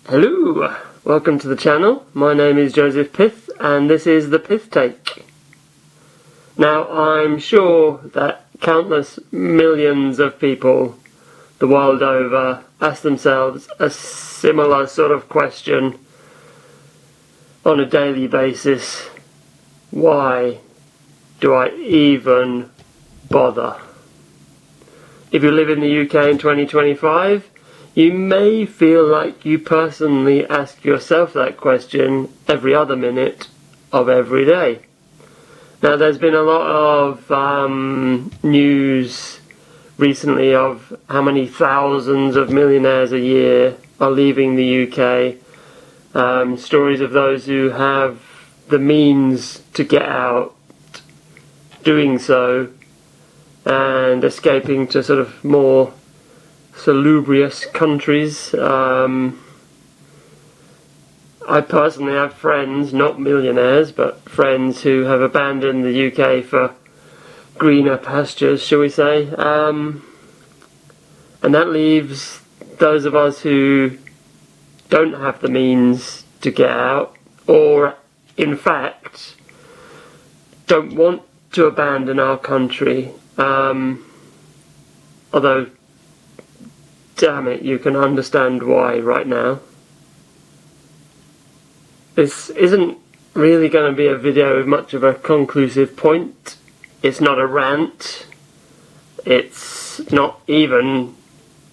Hello, welcome to the channel. My name is Joseph Pith and this is the Pith Take. Now I'm sure that countless millions of people the world over ask themselves a similar sort of question on a daily basis. Why do I even bother? If you live in the UK in 2025, you may feel like you personally ask yourself that question every other minute of every day. Now there's been a lot of news recently of how many thousands of millionaires a year are leaving the UK. Stories of those who have the means to get out doing so and escaping to sort of more salubrious countries. I personally have friends, not millionaires, but friends who have abandoned the UK for greener pastures, shall we say. And that leaves those of us who don't have the means to get out, or in fact don't want to abandon our country. Although damn it, you can understand why right now. This isn't really going to be a video with much of a conclusive point. It's not a rant. It's not even...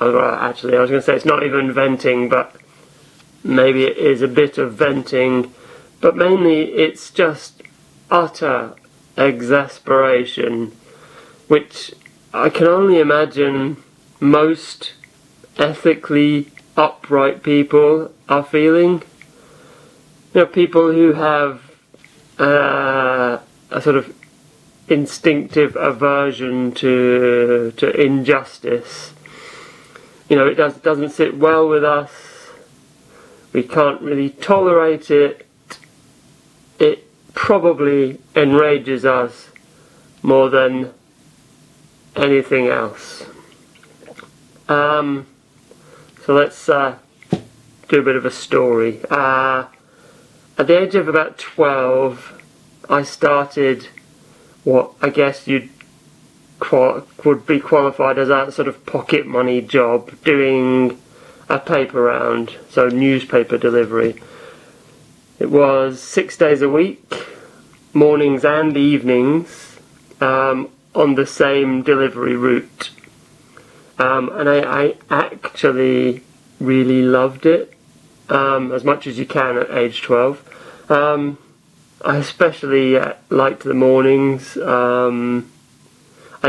actually, I was going to say it's not even venting, but maybe it is a bit of venting. But mainly it's just utter exasperation, which I can only imagine most ethically upright people are feeling. You know, people who have a sort of instinctive aversion to injustice. You know, it doesn't sit well with us. We can't really tolerate it. It probably enrages us more than anything else. So let's do a bit of a story. At the age of about 12, I started what I guess would be qualified as a sort of pocket money job, doing a paper round, so newspaper delivery. It was 6 days a week, mornings and evenings, on the same delivery route. And I actually really loved it, as much as you can at age 12. I especially liked the mornings. I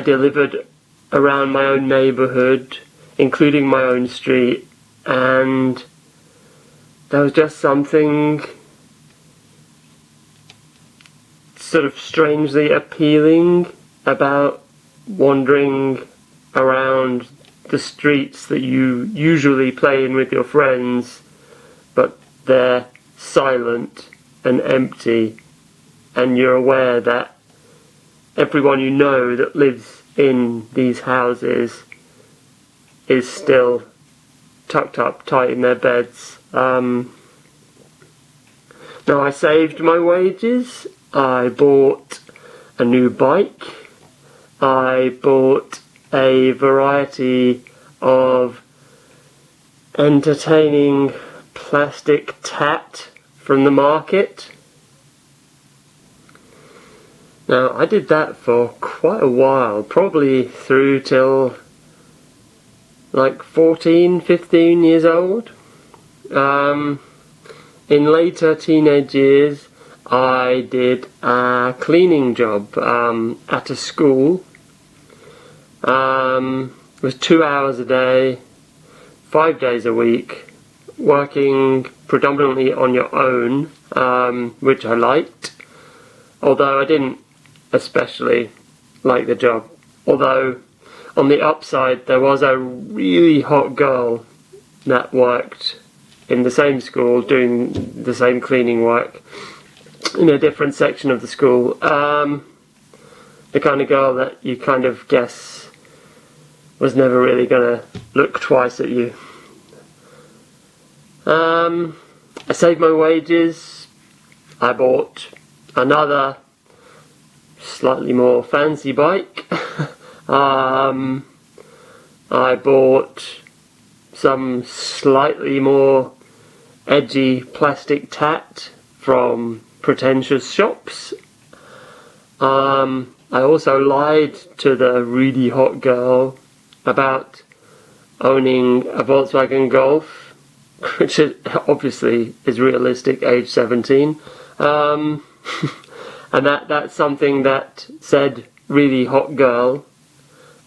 delivered around my own neighbourhood, including my own street, and there was just something sort of strangely appealing about wandering around the streets that you usually play in with your friends, but they're silent and empty, and you're aware that everyone you know that lives in these houses is still tucked up tight in their beds. Now I saved my wages. I bought a new bike. I bought a variety of entertaining plastic tat from the market. Now I did that for quite a while, probably through till like 14, 15 years old. In later teenage years I did a cleaning job at a school. It was 2 hours a day, 5 days a week, working predominantly on your own, which I liked, although I didn't especially like the job. Although on the upside there was a really hot girl that worked in the same school doing the same cleaning work in a different section of the school. The kind of girl that you kind of guess was never really going to look twice at you. I saved my wages. I bought another slightly more fancy bike. I bought some slightly more edgy plastic tat from pretentious shops. I also lied to the really hot girl about owning a Volkswagen Golf, which obviously is realistic, age 17. And that's something that said really hot girl.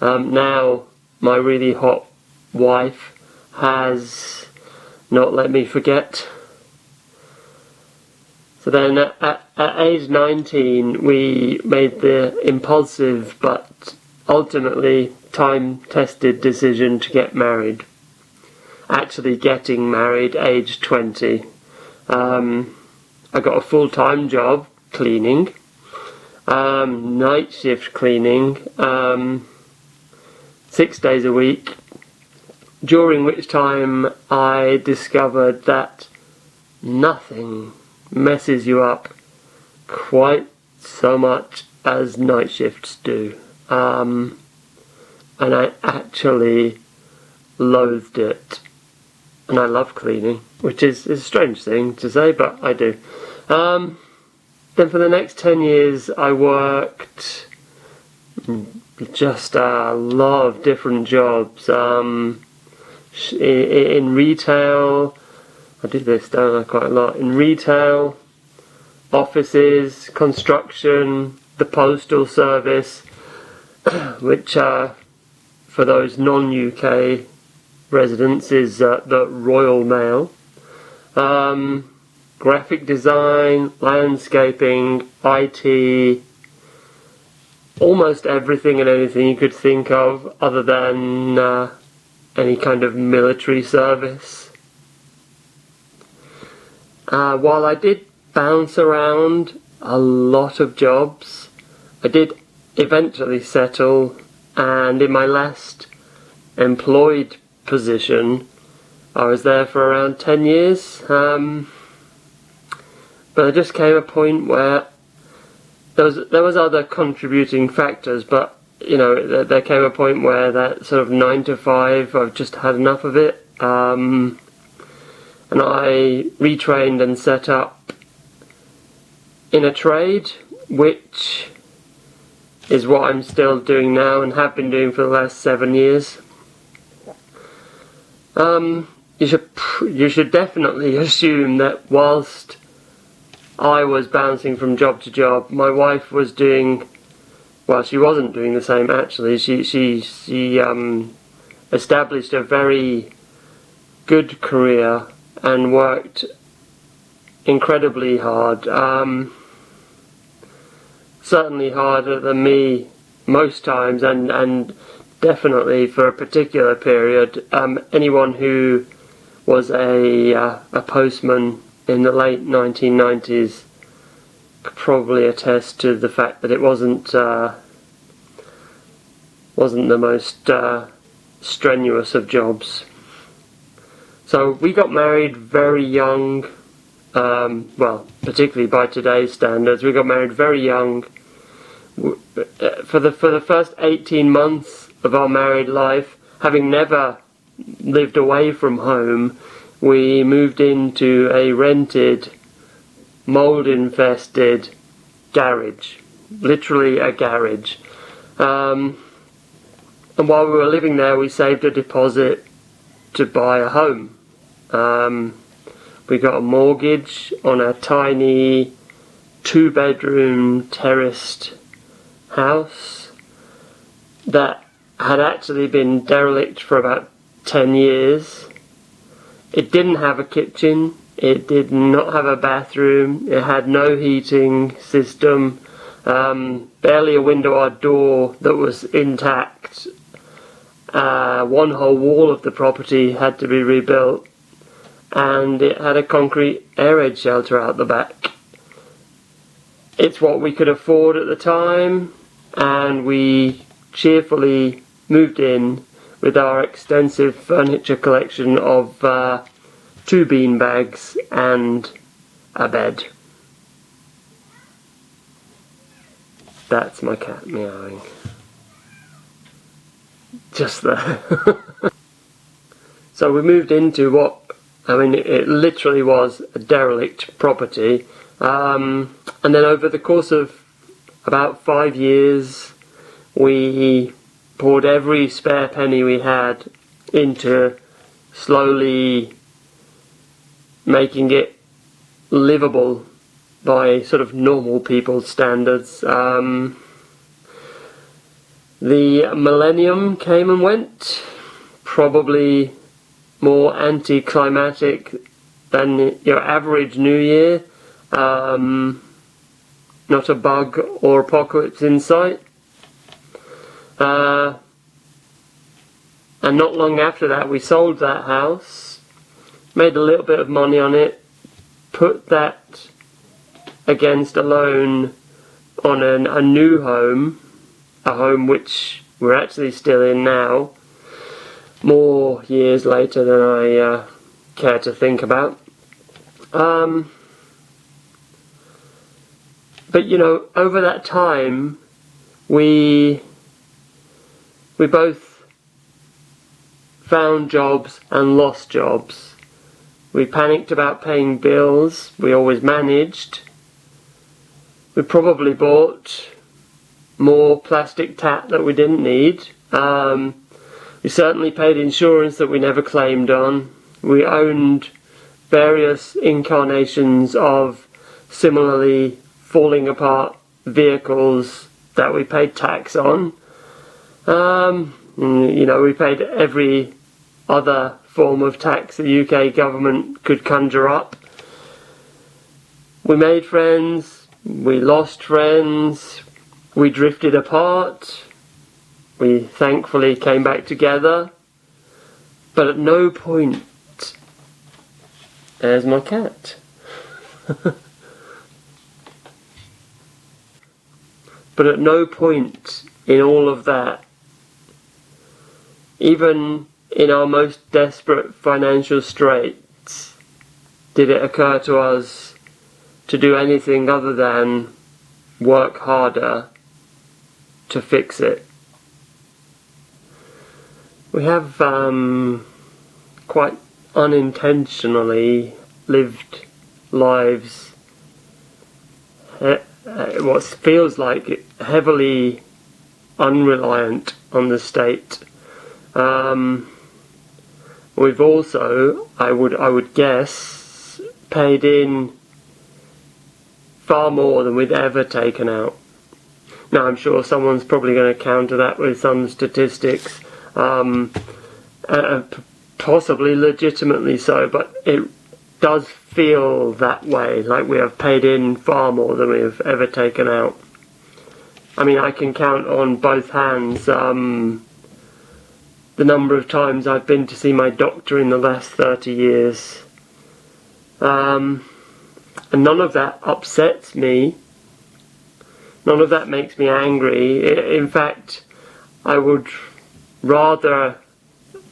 Now my really hot wife has not let me forget. So then at age 19 we made the impulsive but ultimately time-tested decision to get married. Actually getting married age 20. I got a full-time job cleaning, night shift cleaning, 6 days a week, during which time I discovered that nothing messes you up quite so much as night shifts do. And I actually loathed it. And I love cleaning, which is a strange thing to say, but I do. Then for the next 10 years I worked just a lot of different jobs. In retail, I do this, don't I, quite a lot. In retail, offices, construction, the postal service, which for those non-UK residents is the Royal Mail, graphic design, landscaping, IT, almost everything and anything you could think of other than any kind of military service. While I did bounce around a lot of jobs, I did eventually settle, and in my last employed position I was there for around 10 years, but there just came a point where there was other contributing factors, but you know, there came a point where that sort of 9 to 5, I've just had enough of it, and I retrained and set up in a trade, which is what I'm still doing now and have been doing for the last 7 years. You should definitely assume that whilst I was bouncing from job to job, my wife was doing, well, she wasn't doing the same actually. She established a very good career and worked incredibly hard. Certainly harder than me most times, and definitely for a particular period. Anyone who was a postman in the late 1990s could probably attest to the fact that it wasn't the most strenuous of jobs. So we got married very young, well, particularly by today's standards, we got married very young. For the first 18 months of our married life, having never lived away from home, we moved into a rented, mould-infested garage, literally a garage. And while we were living there, we saved a deposit to buy a home. We got a mortgage on a tiny 2-bedroom terraced house that had actually been derelict for about 10 years. It didn't have a kitchen, it did not have a bathroom, it had no heating system, barely a window or door that was intact. One whole wall of the property had to be rebuilt, and it had a concrete air raid shelter out the back. It's what we could afford at the time, and we cheerfully moved in with our extensive furniture collection of 2 beanbags and a bed. That's my cat meowing. Just there. So we moved into it literally was a derelict property. And then over the course of about 5 years, we poured every spare penny we had into slowly making it livable by sort of normal people's standards. The millennium came and went, probably more anticlimactic than your average New Year. Not a bug or apocalypse in sight. And not long after that we sold that house, made a little bit of money on it, put that against a loan on a new home, a home which we're actually still in now, more years later than I care to think about. But over that time we both found jobs and lost jobs. We panicked about paying bills. We always managed. We probably bought more plastic tat that we didn't need. We certainly paid insurance that we never claimed on. We owned various incarnations of similarly falling apart vehicles that we paid tax on. We paid every other form of tax the UK government could conjure up. We made friends, we lost friends, we drifted apart, we thankfully came back together, but at no point... There's my cat. But at no point in all of that, even in our most desperate financial straits, did it occur to us to do anything other than work harder to fix it. We have quite unintentionally lived lives what feels like heavily unreliant on the state. We've also, I would guess, paid in far more than we'd ever taken out. Now I'm sure someone's probably going to counter that with some statistics, possibly legitimately so, but it does feel that way, like we have paid in far more than we have ever taken out. I mean, I can count on both hands the number of times I've been to see my doctor in the last 30 years. And none of that upsets me. None of that makes me angry. In fact, I would rather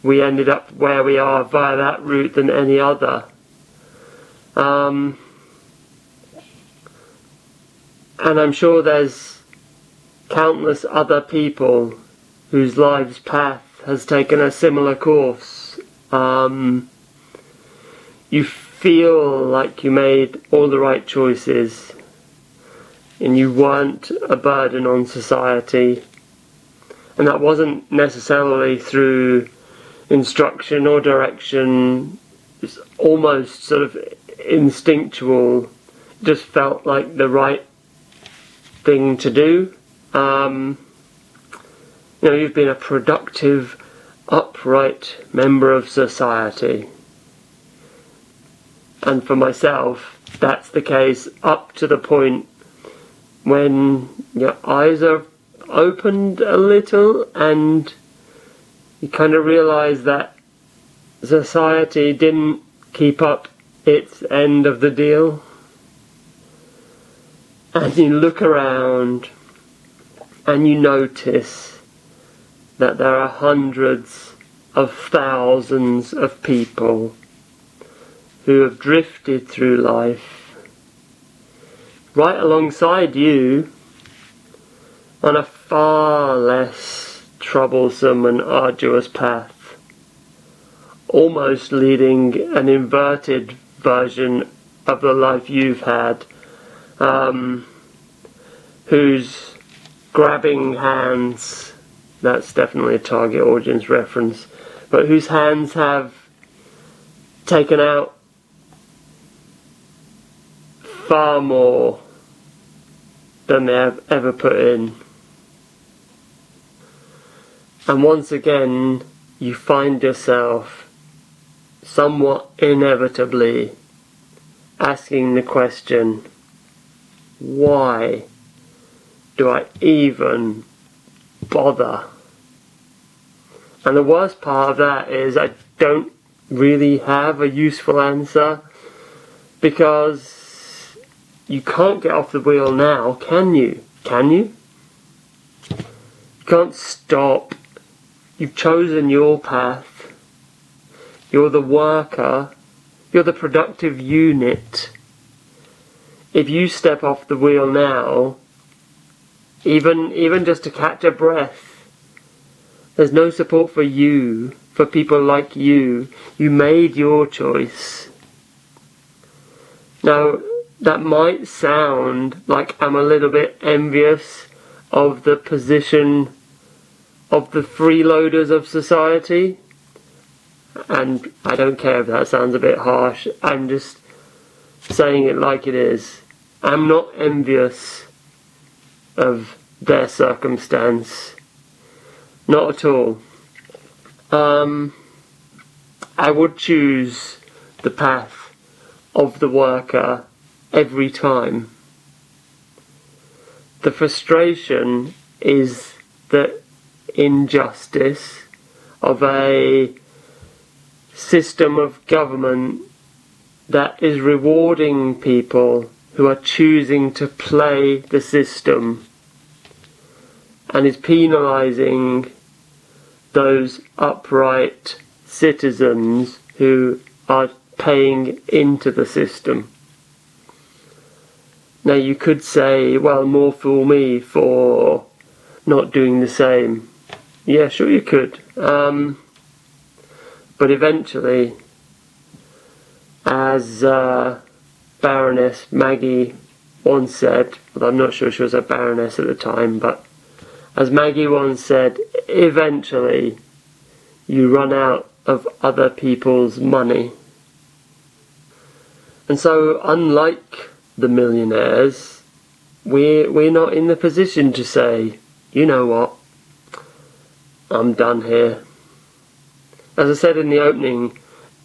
we ended up where we are via that route than any other. And I'm sure there's countless other people whose lives' path has taken a similar course. You feel like you made all the right choices and you weren't a burden on society, and that wasn't necessarily through instruction or direction. It's almost sort of instinctual. It just felt like the right thing to do. You've been a productive, upright member of society. And for myself, that's the case up to the point when your eyes are opened a little and you kind of realise that society didn't keep up its end of the deal. And you look around and you notice that there are hundreds of thousands of people who have drifted through life right alongside you on a far less troublesome and arduous path, almost leading an inverted version of the life you've had, whose grabbing hands, that's definitely a target audience reference, but whose hands have taken out far more than they have ever put in. And once again, you find yourself somewhat inevitably asking the question, why do I even bother? And the worst part of that is I don't really have a useful answer, because you can't get off the wheel now, can you? Can you? You can't stop. You've chosen your path. You're the worker. You're the productive unit. If you step off the wheel now, even just to catch a breath, there's no support for you, for people like you. You made your choice. Now, that might sound like I'm a little bit envious of the position of the freeloaders of society, and I don't care if that sounds a bit harsh. I'm just saying it like it is. I'm not envious of their circumstance, not at all. I would choose the path of the worker every time. The frustration is the injustice of a system of government that is rewarding people who are choosing to play the system, and is penalising those upright citizens who are paying into the system. Now you could say, well, more fool me for not doing the same. Yeah, sure you could. But eventually, as Baroness Maggie once said, well, I'm not sure she was a baroness at the time, but as Maggie once said, eventually you run out of other people's money. And so, unlike the millionaires, we're not in the position to say, you know what, I'm done here. As I said in the opening,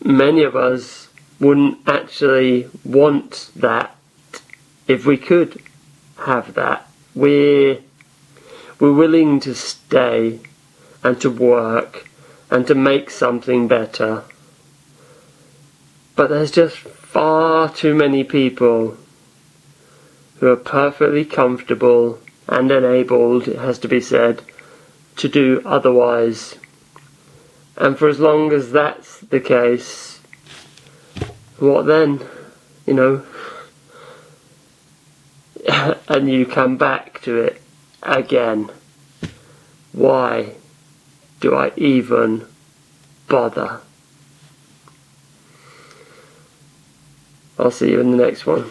many of us wouldn't actually want that if we could have that. We're willing to stay and to work and to make something better. But there's just far too many people who are perfectly comfortable and enabled, it has to be said, to do otherwise. And for as long as that's the case, what then? You know? And you come back to it again. Why do I even bother? I'll see you in the next one.